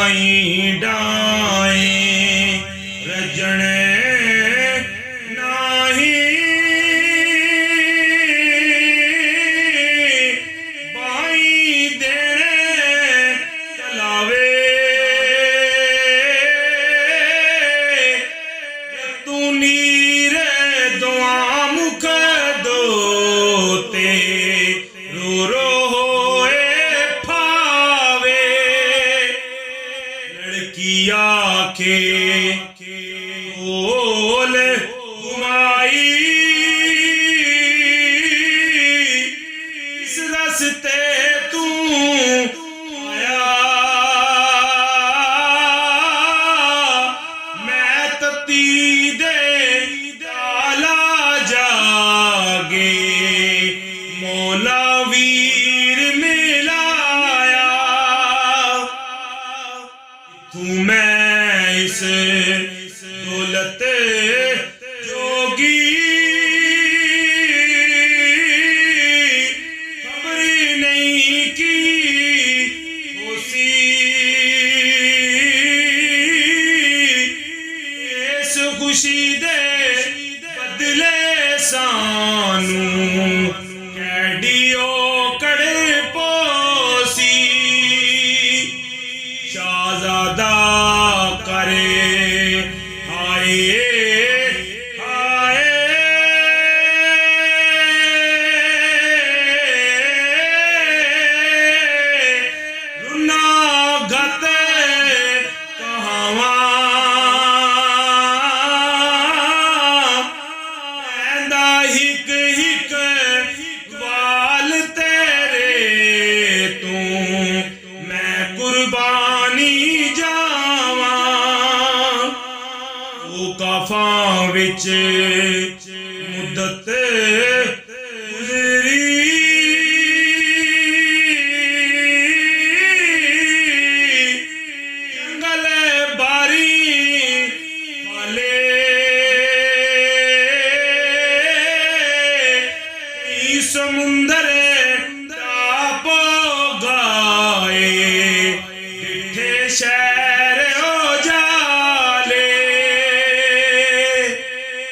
die died रजने नाही by देने चलावे तू नीरे दुआ मुख दोते रो रो के ओल घुमाई इस रस्ते तू आया मैं तती दे डाला जागे मौला वीर मिलाया तू मैं इस दौलत जोगी खबरी नहीं की होसी इस खुशी दे बदले सानू कैडियो कड़े पोसी शाहजादा करे हाय हाय रुना गत कहावा ऐंदा हिक हिक वाल तेरे तू मैं कुर्बानी काफां विच मुद्दत गुज़री जंगल बारी वाले कई समुंदर टापो गाए डिठे शहर